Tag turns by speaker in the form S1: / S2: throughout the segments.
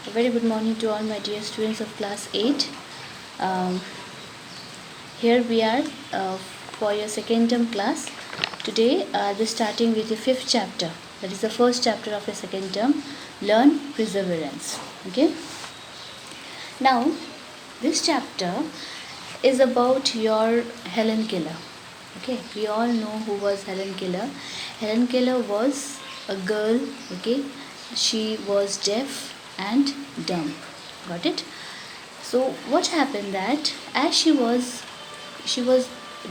S1: A very good morning to all my dear students of class 8. Um, Here we are for your second term class. Today I'll be starting with the 5th chapter. That is the first chapter of your second term. Learn perseverance. Okay. Now this chapter is about your Helen Keller. Okay, we all know who was Helen Keller. Helen Keller was a girl. Okay, she was deaf and dumb. Got it? So what happened that as she was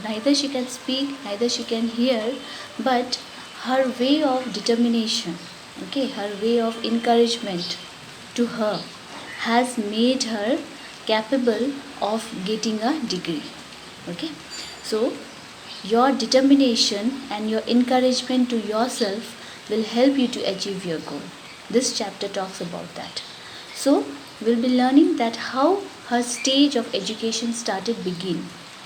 S1: neither she can speak, neither she can hear, but her way of determination, okay, her way of encouragement to her has made her capable of getting a degree. Okay, so your determination and your encouragement to yourself will help you to achieve your goal. This chapter talks about that. So we'll be learning that how her stage of education started begin,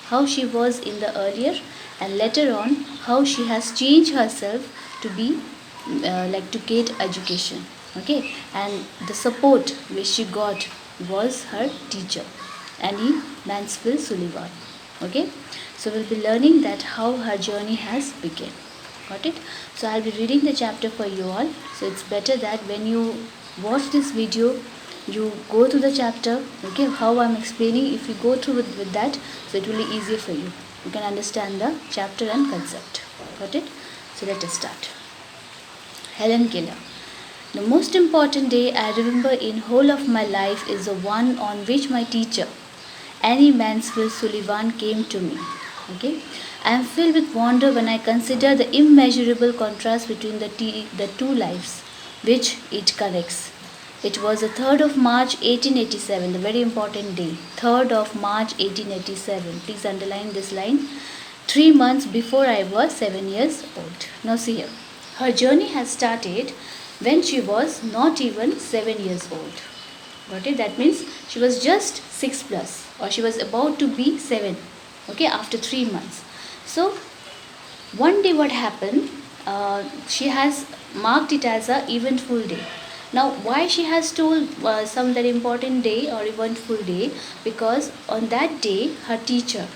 S1: how she was in the earlier, and later on how she has changed herself to be like to get education. Okay, and the support which she got was her teacher, Annie Mansfield Sullivan. Okay, so we'll be learning that how her journey has begun. Got it? So I'll be reading the chapter for you all. So it's better that when you watch this video, you go to the chapter. Okay, how I'm explaining. If you go through with that, so it will be easier for you. You can understand the chapter and concept. Got it? So let us start. Helen Keller. The most important day I remember in whole of my life is the one on which my teacher, Annie Mansfield Sullivan, came to me. Okay, I am filled with wonder when I consider the immeasurable contrast between the two lives which it connects. It was the 3rd of March 1887, the very important day. 3rd of March 1887. Please underline this line. 3 months before I was 7 years old. Now see here. Her journey has started when she was not even 7 years old. Got it? That means she was just 6 plus, or she was about to be 7. Okay, after 3 months. So one day what happened, she has marked it as a eventful day. Now why she has told some that important day or eventful day? Because on that day her teacher,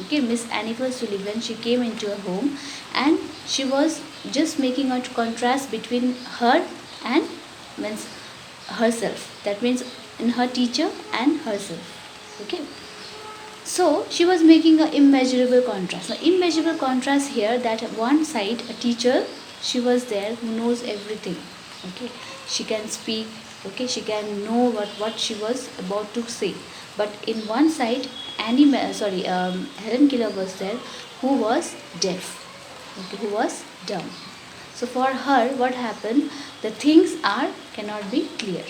S1: okay, Miss Annifer Sullivan, she came into her home and she was just making a contrast between her and means herself. That means in her teacher and herself. Okay, so she was making an immeasurable contrast. Now immeasurable contrast here, that one side a teacher, she was there who knows everything. Okay, she can speak. Okay, she can know what she was about to say. But in one side, Helen Keller was there, who was deaf. Okay, who was dumb. So for her, what happened? The things are cannot be clear.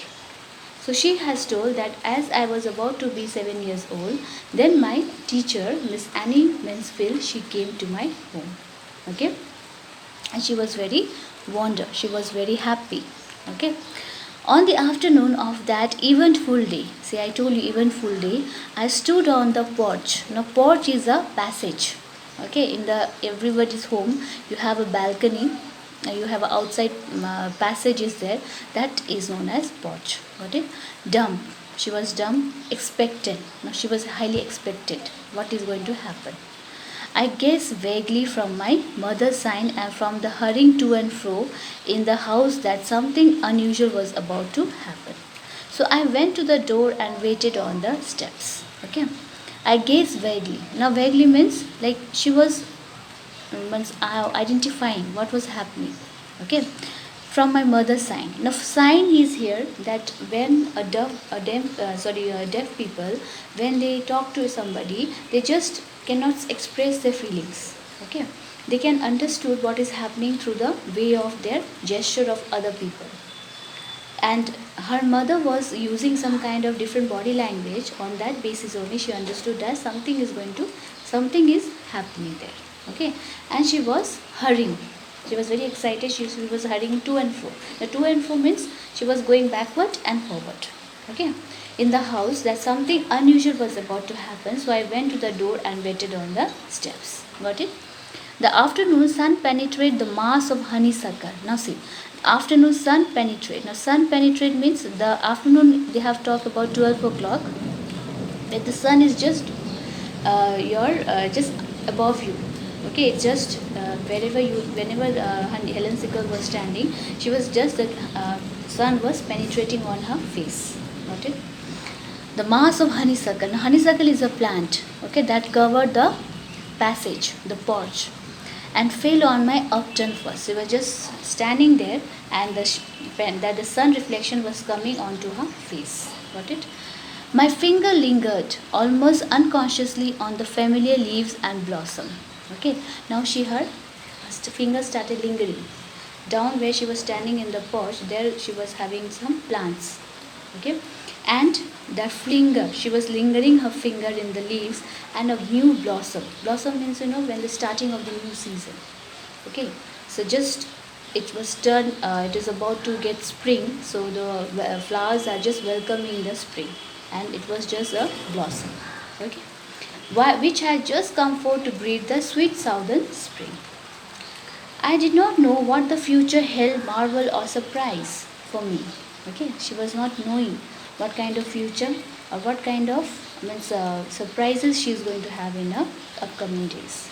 S1: So she has told that as I was about to be 7 years old, then my teacher, Miss Annie Mansfield, she came to my home. Okay, and she was very wondered. She was very happy. Okay. On the afternoon of that eventful day, see I told you eventful day, I stood on the porch. Now porch is a passage. Okay, in the everybody's home you have a balcony, you have an outside passage is there, that is known as porch. Got it? Dumb. She was dumb, expectant. Now she was highly expected. What is going to happen? I guessed vaguely from my mother's sign and from the hurrying to and fro in the house that something unusual was about to happen. So I went to the door and waited on the steps. Okay. I guessed vaguely. Now vaguely means like she was identifying what was happening. Okay, from my mother's sign. Now sign is here that when deaf people, when they talk to somebody, they just cannot express their feelings. Okay, they can understood what is happening through the way of their gesture of other people. And her mother was using some kind of different body language. On that basis only she understood that something is happening there. Okay, and she was hurrying. She was very excited. She was hurrying to and fro. The to and fro means she was going backward and forward. Okay, in the house that something unusual was about to happen. So I went to the door and waited on the steps. Got it? The afternoon sun penetrated the mass of honeysuckle. Now see, afternoon sun penetrate. Now sun penetrate means the afternoon, they have talked about 12 o'clock, that the sun is just your just above you. Okay, it's just whenever Helen Sickle was standing, she was just the sun was penetrating on her face. Got it? The mass of honeysuckle. Now, honeysuckle is a plant, okay, that covered the passage, the porch, and fell on my upturned face. She was just standing there, and the sun reflection was coming onto her face. Got it? My finger lingered almost unconsciously on the familiar leaves and blossom. Okay, now her finger started lingering down where she was standing in the porch. There she was having some plants. Okay, and that finger, she was lingering her finger in the leaves and a new blossom. Blossom means, when the starting of the new season. Okay, so just it was turned. It is about to get spring, so the flowers are just welcoming the spring, and it was just a blossom. Okay, which had just come forth to greet the sweet southern spring. I did not know what the future held, marvel or surprise for me. Okay, she was not knowing what kind of future or what kind of surprises she is going to have in her upcoming days.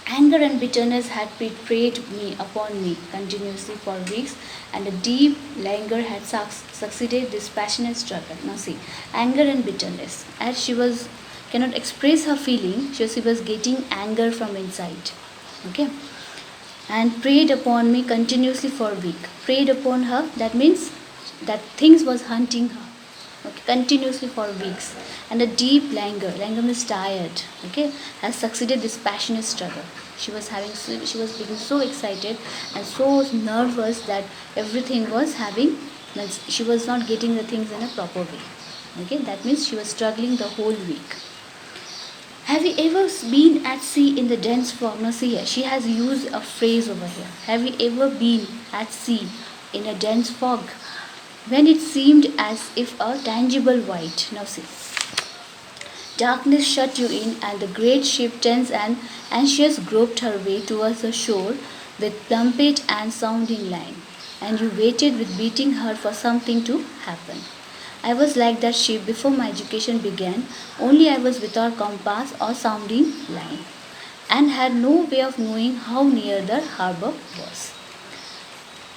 S1: Anger and bitterness had preyed upon me continuously for weeks, and a deep languor had succeeded this passionate struggle. Now see, anger and bitterness. As she was cannot express her feeling, she was getting anger from inside. Okay, and preyed upon me continuously for a week. Preyed upon her, that means that things was hunting her, okay, continuously for weeks. And a deep languor means tired, okay, has succeeded this passionate struggle. She was being so excited and so nervous that everything was she was not getting the things in a proper way. Okay, that means she was struggling the whole week. Have you ever been at sea in the dense fog? Now see here, she has used a phrase over here. Have you ever been at sea in a dense fog, when it seemed as if a tangible white? Now see. Darkness shut you in, and the great ship, tense and anxious, groped her way towards the shore with plummet and sounding line, and you waited with beating heart for something to happen. I was like that ship before my education began, only I was without compass or sounding line, and had no way of knowing how near the harbour was.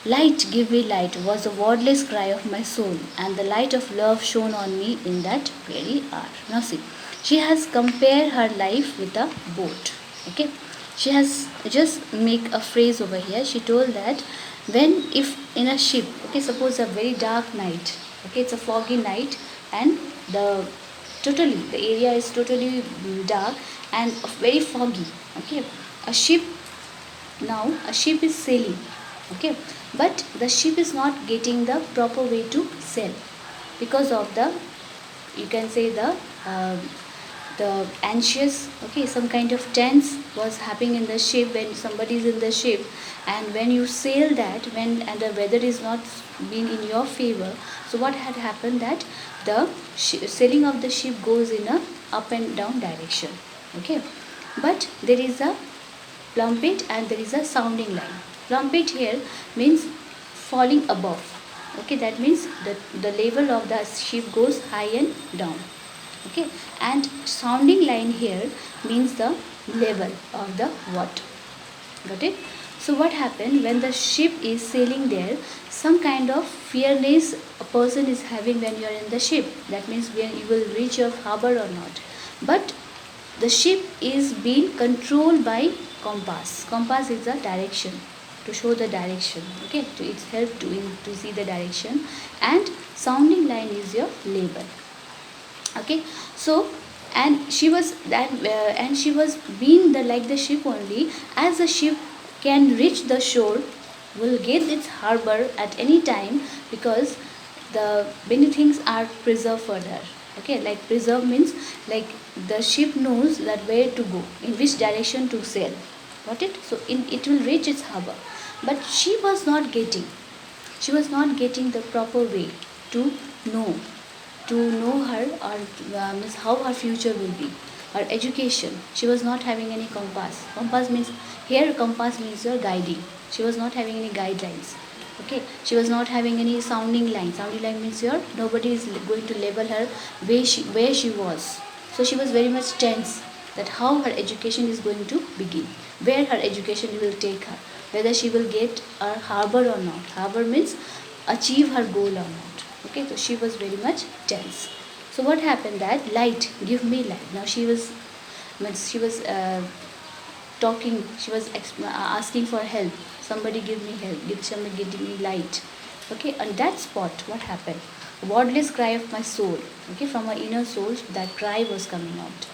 S1: Light, give me light, was the wordless cry of my soul, and the light of love shone on me in that very hour. Now see, she has compared her life with a boat. Okay, she has just make a phrase over here. She told that if in a ship, okay, suppose a very dark night, okay, it's a foggy night, and the area is totally dark and very foggy. Okay, a ship is sailing, okay, but the ship is not getting the proper way to sail because of the, you can say, the anxious, okay, some kind of tense was happening in the ship when somebody is in the ship, and when you sail that, and the weather is not being in your favor, so what had happened, that the sailing of the ship goes in a up and down direction. Okay, but there is a plummet and there is a sounding line. Plummet here means falling above. Okay, that means the level of the ship goes high and down. Okay, and sounding line here means the level of the water. Got it? So what happened when the ship is sailing there, some kind of fearness a person is having when you are in the ship. That means when you will reach your harbor or not. But the ship is being controlled by compass. Compass is the direction, to show the direction. Okay, to its help to see the direction, and sounding line is your label. Okay, so and she was being like the ship only. As the ship can reach the shore, will get its harbor at any time, because the many things are preserved for her. Okay, like preserve means like the ship knows that where to go, in which direction to sail. Got it? So it will reach its harbor, but she was not getting the proper way to know her, or means how her future will be, her education. She was not having any compass. Compass means your guiding. She was not having any guidelines. Okay, she was not having any sounding line. Sounding line means here nobody is going to label her where she was. So she was very much tense that how her education is going to begin, where her education will take her, whether she will get a harbor or not. Harbor means achieve her goal or not. Okay, so she was very much tense. So what happened that light, give me light. Now she was talking, she was asking for help. Somebody give me help, somebody give me light. Okay, on that spot, what happened? Wordless cry of my soul. Okay, from my inner soul, that cry was coming out.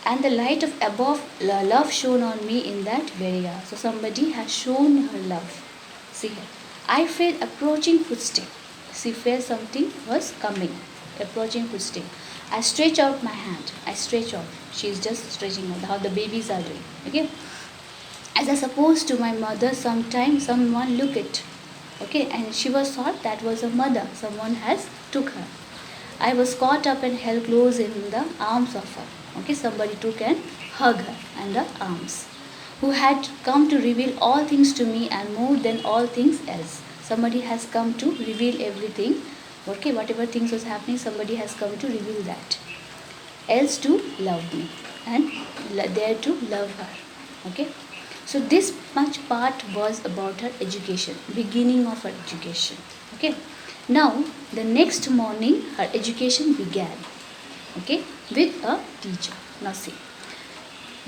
S1: And the light of above love shone on me in that very hour. So somebody has shown her love. See here. I felt approaching footstep. She felt something was coming. Approaching footstep. I stretch out my hand. I stretch out. She is just stretching out. How the babies are doing. Okay. As I supposed to my mother, sometime someone look it. Okay, and she was thought that was a mother. Someone has took her. I was caught up and held close in the arms of her. Okay, somebody took and hugged her in the arms. Who had come to reveal all things to me and more than all things else. Somebody has come to reveal everything. Okay, whatever things was happening, somebody has come to reveal that. Else to love me and there to love her. Okay. So this much part was about her education, beginning of her education. Okay. Now the next morning her education began. Okay, with a teacher. Now see.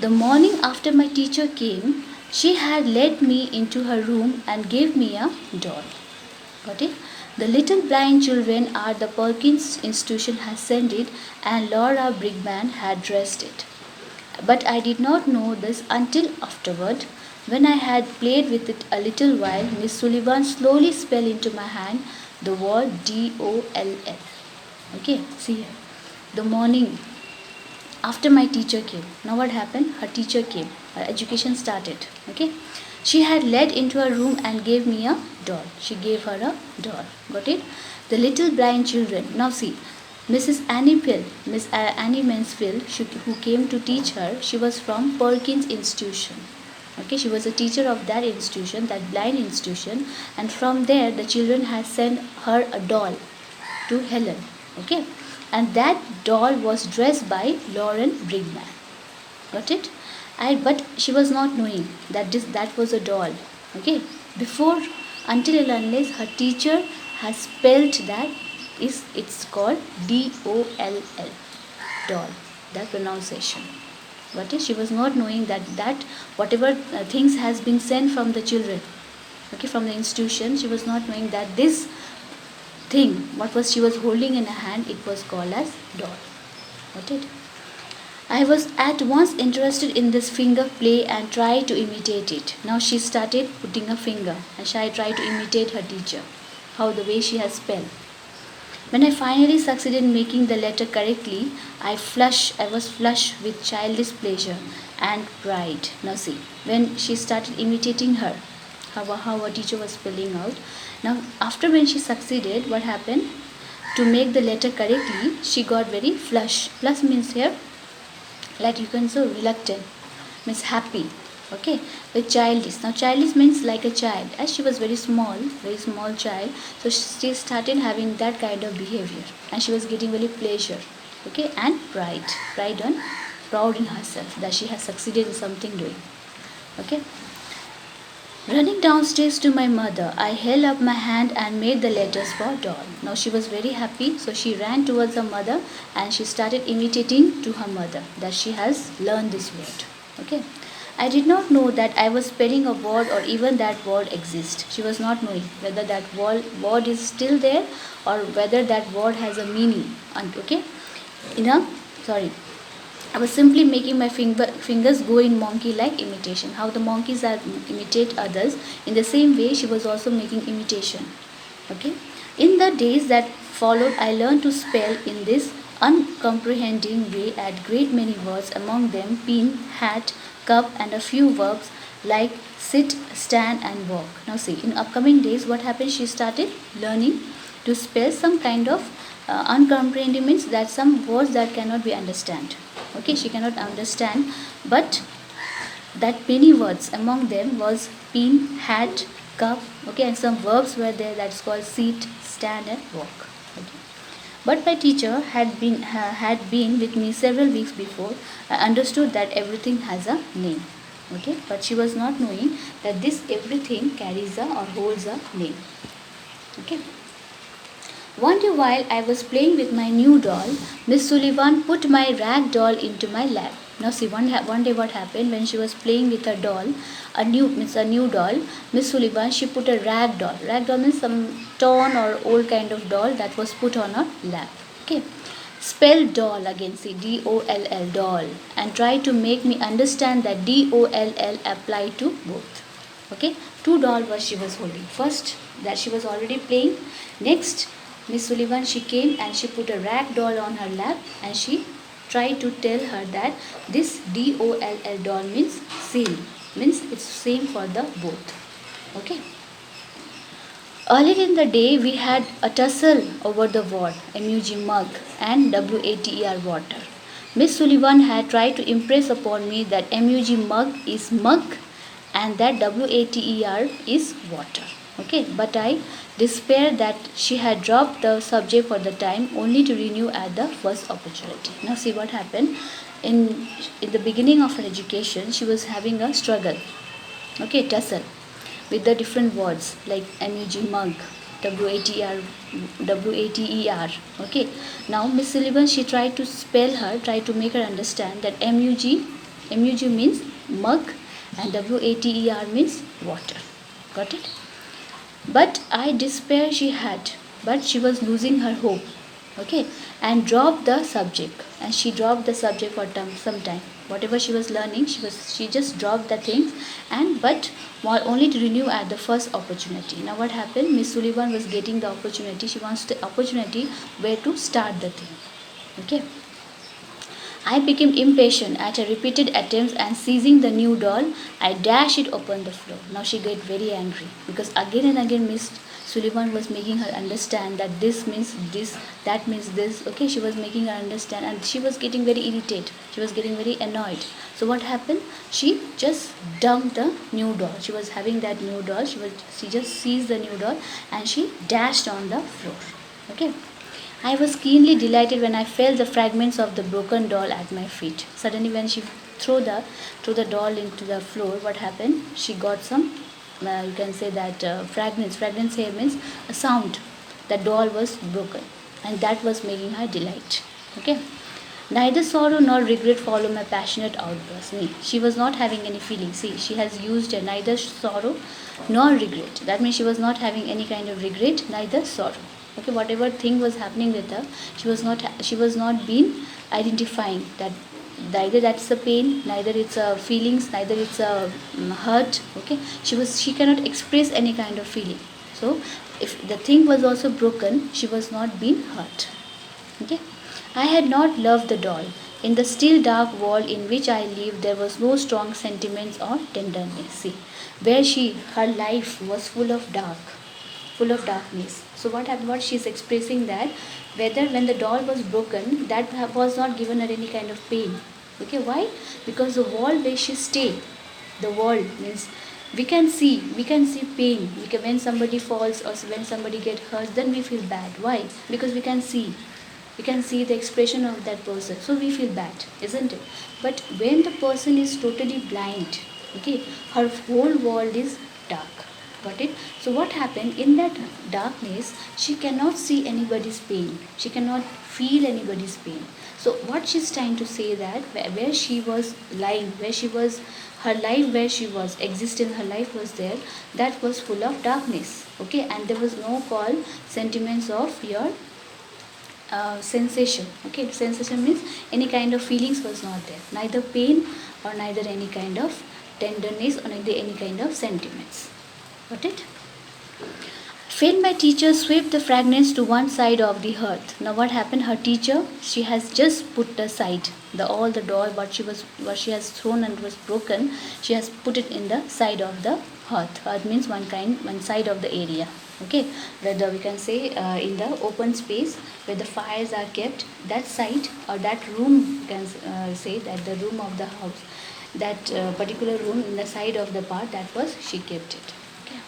S1: The morning after my teacher came, she had led me into her room and gave me a doll. Got it? The little blind children at the Perkins Institution had sent it and Laura Brigman had dressed it. But I did not know this until afterward. When I had played with it a little while, Miss Sullivan slowly spelled into my hand the word DOLL. Okay, see here. The morning after my teacher came. Now what happened? Her teacher came. Her education started. Okay. She had led into her room and gave me a doll. She gave her a doll. Got it? The little blind children. Now see. Mrs. Annie Pill, Miss Annie Mansfield, who came to teach her, she was from Perkins Institution. Okay, she was a teacher of that institution, that blind institution, and from there the children had sent her a doll to Helen. Okay, and that doll was dressed by Lauren Brigman. Got it? But she was not knowing that that was a doll. Okay, before until and unless her teacher has spelled that it's called DOLL, doll, that pronunciation. What is? She was not knowing that whatever things has been sent from the children, okay, from the institution, she was not knowing that this thing, what was she was holding in her hand, it was called as doll. Got it? I was at once interested in this finger play and tried to imitate it. Now she started putting a finger and she tried to imitate her teacher, how the way she has spelled. When I finally succeeded in making the letter correctly, I was flushed with childish pleasure and pride. Now see, when she started imitating her, how her teacher was spelling out. Now after when she succeeded, what happened? To make the letter correctly, she got very flushed. Flush means here, like you can say reluctant, means happy. Okay, with childish. Now childish means like a child. As she was very small child, so she started having that kind of behavior, and she was getting very pleasure. Okay, and proud in herself that she has succeeded in something doing. Okay. Running downstairs to my mother, I held up my hand and made the letters for doll. Now she was very happy, so she ran towards her mother and she started imitating to her mother that she has learned this word. Okay. I did not know that I was spelling a word or even that word exists. She was not knowing whether that word is still there or whether that word has a meaning. Okay. I was simply making my fingers go in monkey-like imitation. How the monkeys imitate others. In the same way, she was also making imitation. Okay. In the days that followed, I learned to spell in this uncomprehending way at great many words, among them pin, hat, cup, and a few verbs like sit, stand, and walk. Now see, in upcoming days, what happened? She started learning to spell some kind of uncomprehending means that some words that cannot be understand. Okay, she cannot understand, but that many words. Among them was pin, hat, cup, okay, and some verbs were there that's called sit, stand, and walk. Okay. But my teacher had been with me several weeks before. I understood that everything has a name. Okay, but she was not knowing that this everything carries a or holds a name. Okay. One day while I was playing with my new doll, Miss Sullivan put my rag doll into my lap. Now see, one day what happened when she was playing with her doll, a new doll, Miss Sullivan, she put a rag doll. Rag doll means some torn or old kind of doll that was put on her lap. Okay. Spell doll again, see DOLL, doll, and try to make me understand that DOLL apply to both. Okay, two doll she was holding. First that she was already playing. Next, Miss Sullivan, she came and she put a rag doll on her lap and she tried to tell her that this DOLL doll means same, means it's same for the both. Okay. Earlier in the day, we had a tussle over the word MUG mug and WATER water. Miss Sullivan had tried to impress upon me that MUG mug is mug and that WATER is water. Okay, but I despair that she had dropped the subject for the time only to renew at the first opportunity. Now see what happened. In the beginning of her education, she was having a struggle. Okay, tussle with the different words like MUG mug, WATER, WATER. Okay. Now Miss Sullivan, she tried to tried to make her understand that MUG means mug and WATER means water. Got it? But I despair she had, but she was losing her hope. Okay, and dropped the subject, and she dropped the subject for some time. Whatever she was learning, she just dropped the things, and but only to renew at the first opportunity. Now what happened? Miss Sullivan was getting the opportunity. She wants the opportunity where to start the thing. Okay. I became impatient at her repeated attempts and seizing the new doll, I dashed it upon the floor. Now she got very angry because again and again Miss Sullivan was making her understand that this means this, that means this. Okay, she was making her understand and she was getting very irritated. She was getting very annoyed. So what happened? She just dumped the new doll. She was having that new doll. She just seized the new doll and she dashed on the floor. Okay. I was keenly delighted when I felt the fragments of the broken doll at my feet. Suddenly, when she threw the doll into the floor, what happened? She got some, you can say that fragments. Fragments here means a sound. The doll was broken, and that was making her delight. Okay. Neither sorrow nor regret follow my passionate outburst. She was not having any feeling. See, she has used neither sorrow nor regret. That means she was not having any kind of regret, neither sorrow. Okay, whatever thing was happening with her, she was not being identifying that neither that's a pain, neither it's a feelings, neither it's a hurt. Okay, she cannot express any kind of feeling. So if the thing was also broken, she was not being hurt. Okay, I had not loved the doll. In the still dark world in which I lived, there was no strong sentiments or tenderness. See, where her life was full of darkness. So what happened? What she's expressing that whether when the doll was broken, that was not given her any kind of pain. Okay, why? Because the wall where she stayed, the wall means we can see pain. When somebody falls or when somebody get hurt, then we feel bad. Why? Because we can see the expression of that person, so we feel bad, isn't it? But when the person is totally blind, okay, her whole world is dark. Got it? So what happened in that darkness? She cannot see anybody's pain. She cannot feel anybody's pain. So what she's trying to say that where she was lying, where she was, her life where she was existing, her life was there, that was full of darkness. Okay, and there was no call sentiments of your sensation. Okay, sensation means any kind of feelings was not there, neither pain or neither any kind of tenderness or neither any kind of sentiments. Got it? Failed my teacher swept the fragments to one side of the hearth. Now what happened? Her teacher, she has just put aside all the doll what she has thrown and was broken. She has put it in the side of the hearth. Hearth means one side of the area. Okay, where we can say in the open space where the fires are kept, that side or that room, you can say that the room of the house, that particular room in the side of the part, that was she kept it. Okay.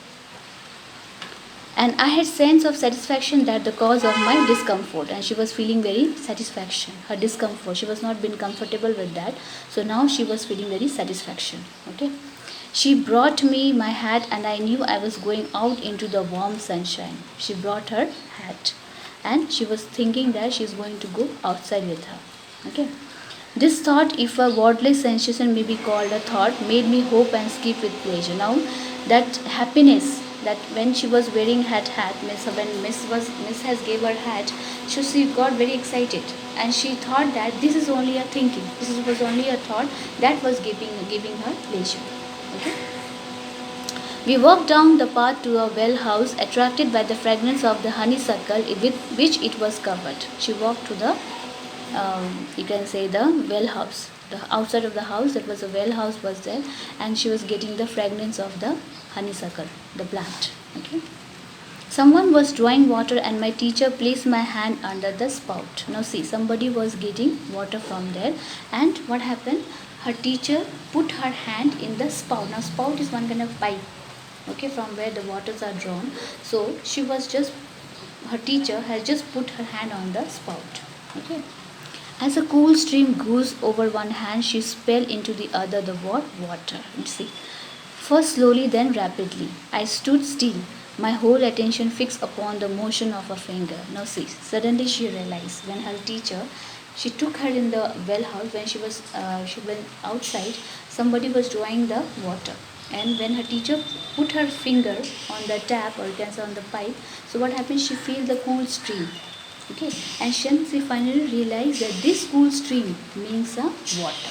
S1: And I had sense of satisfaction that the cause of my discomfort, and she was feeling very satisfaction, her discomfort, she was not been comfortable with that, so now she was feeling very satisfaction. Okay. She brought me my hat, and I knew I was going out into the warm sunshine. She brought her hat, and she was thinking that she is going to go outside with her. Okay. This thought, if a worldly sensation may be called a thought, made me hope and skip with pleasure. Now, that happiness, that when she was wearing hat, when Miss has gave her hat, she got very excited, and she thought that this is only a thinking, was only a thought that was giving her pleasure. Okay. We walked down the path to a well house, attracted by the fragrance of the honeysuckle with which it was covered. She walked to the, you can say, the well house. The outside of the house, there was a well house was there, and she was getting the fragrance of the honeysuckle, the plant. Okay. Someone was drawing water, and my teacher placed my hand under the spout. Now see, somebody was getting water from there, and what happened? Her teacher put her hand in the spout. Now spout is one kind of pipe, okay, from where the waters are drawn. So her teacher has just put her hand on the spout. Okay. As a cool stream goes over one hand, she fell into the other the water. You see, first slowly, then rapidly. I stood still, my whole attention fixed upon the motion of a finger. Now see, suddenly she realized when her teacher, she took her in the well house, when she went outside, somebody was drawing the water. And when her teacher put her finger on the tap, or you can say on the pipe, so what happened? She felt the cool stream. Okay, and she finally realized that this cool stream means water.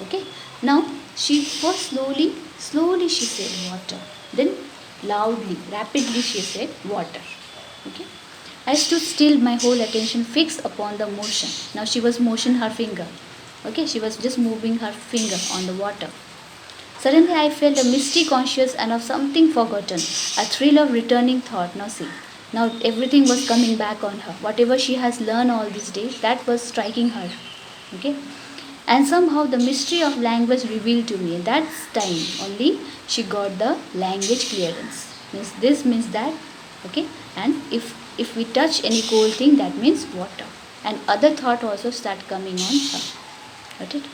S1: Okay, now she first slowly she said water, then loudly, rapidly she said water. Okay, I stood still, my whole attention fixed upon the motion. Now she was motioning her finger. Okay, she was just moving her finger on the water. Suddenly I felt a misty conscious and of something forgotten, a thrill of returning thought. Now see, now everything was coming back on her. Whatever she has learned all these days, that was striking her. Okay. And somehow the mystery of language revealed to me. That time only she got the language clearance. This means that. Okay. And if we touch any cold thing, that means water. And other thought also start coming on her. Got it?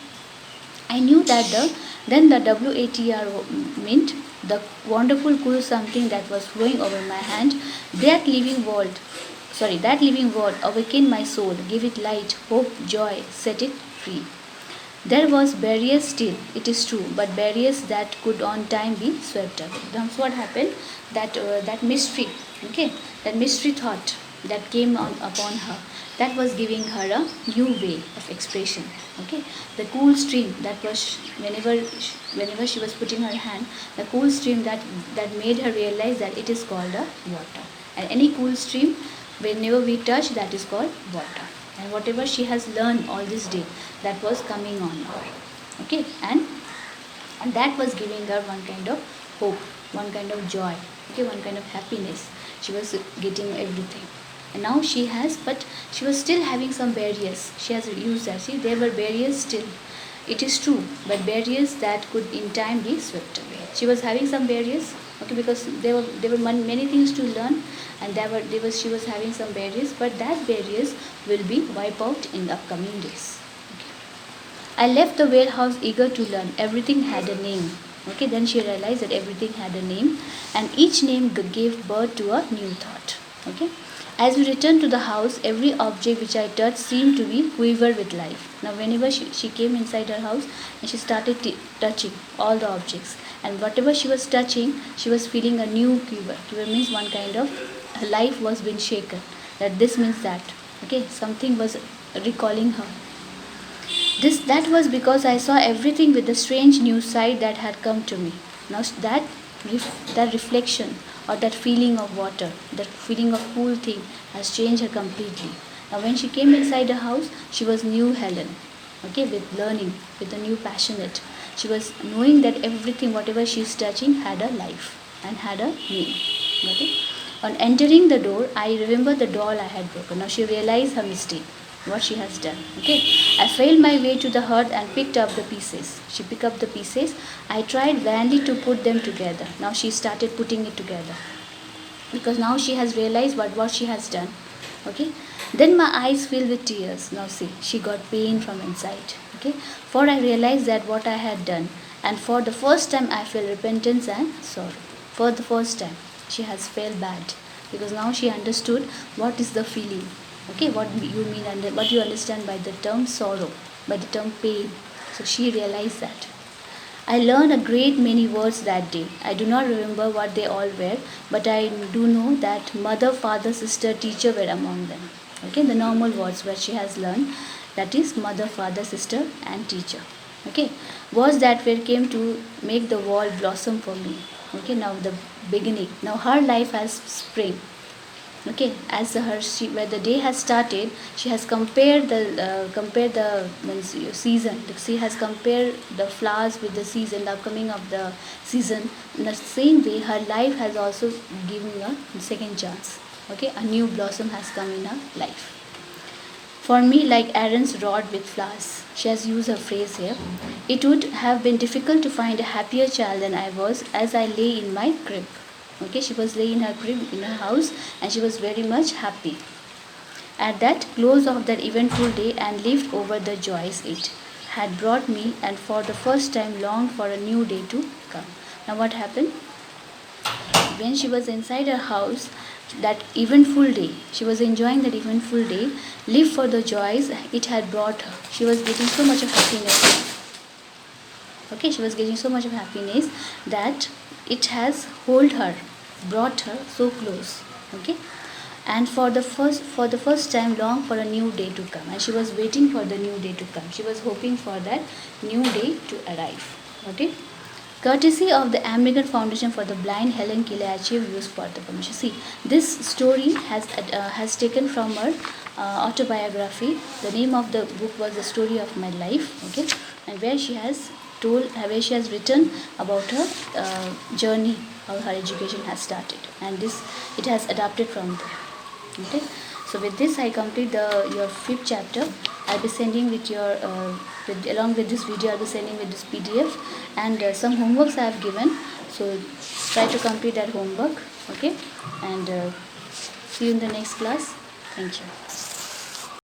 S1: I knew that then the WATR meant the wonderful cool something that was flowing over my hand. That living word awakened my soul, gave it light, hope, joy, set it free. There was barriers still, it is true, but barriers that could on time be swept away. That's what happened. That mystery, okay, that mystery thought that came upon her, that was giving her a new way of expression. Okay, the cool stream that was whenever she was putting her hand, the cool stream that made her realize that it is called a water. And any cool stream, whenever we touch, that is called water. And whatever she has learned all this day, that was coming on her. Okay, and that was giving her one kind of hope, one kind of joy, okay, one kind of happiness. She was getting everything. And now she has, but she was still having some barriers. She has used that. See, there were barriers still. It is true, but barriers that could in time be swept away. She was having some barriers, okay, because there were many things to learn, and she was having some barriers, but that barriers will be wiped out in the upcoming days. Okay. I left the warehouse eager to learn. Everything had a name. Okay, then she realized that everything had a name, and each name gave birth to a new thought. Okay. As we returned to the house, every object which I touched seemed to be quiver with life. Now, whenever she came inside her house and she started touching all the objects, and whatever she was touching, she was feeling a new quiver. Quiver means one kind of life was being shaken. This means that. Okay, something was recalling her. That was because I saw everything with the strange new sight that had come to me. Now that reflection, or that feeling of water, that feeling of cool thing has changed her completely. Now when she came inside the house, she was new Helen, okay, with learning, with a new passionate. She was knowing that everything, whatever she is touching, had a life and had a name. Okay? On entering the door, I remember the doll I had broken. Now she realized her mistake. what she has done. Okay, I failed my way to the hearth and picked up the pieces. She picked up the pieces. I tried vainly to put them together. Now she started putting it together because now she has realized what she has done. Okay, then my eyes filled with tears. Now see, she got pain from inside. Okay, for I realized that what I had done, and for the first time I feel repentance and sorrow. For the first time she has felt bad because now she understood what is the feeling. Okay, what you mean and what you understand by the term sorrow, by the term pain. So she realized that. I learned a great many words that day. I do not remember what they all were, but I do know that mother, father, sister, teacher were among them. Okay, the normal words where she has learned, that is mother, father, sister, and teacher. Okay, words that were came to make the world blossom for me. Okay, now the beginning. Now her life has spring. Okay, as her where the day has started, she has compared the season. She has compared the flowers with the season, the upcoming of the season. In the same way, her life has also given a second chance. Okay, a new blossom has come in her life. For me, like Aaron's rod with flowers, she has used a phrase here. It would have been difficult to find a happier child than I was as I lay in my crib. Okay, she was laying in her crib in her house and she was very much happy. At that close of that eventful day and lived over the joys it had brought me and for the first time longed for a new day to come. Now what happened? When she was inside her house, that eventful day, she was enjoying that eventful day, live for the joys it had brought her. She was getting so much of happiness. Okay, she was getting so much of happiness that it has hold her, brought her so close. Okay, and for the first time long for a new day to come, and she was waiting for the new day to come. She was hoping for that new day to arrive. Okay, courtesy of the American Foundation for the Blind, Helen Keller achieved use for the permission. See, this story has taken from her autobiography. The name of the book was The Story of My Life. Okay, and where she has written about her journey, how her education has started, and this it has adapted from there. Okay, so with this I complete your fifth chapter. I'll be sending with your along with this video. I'll be sending with this PDF and some homeworks I have given. So try to complete that homework. Okay, and see you in the next class. Thank you.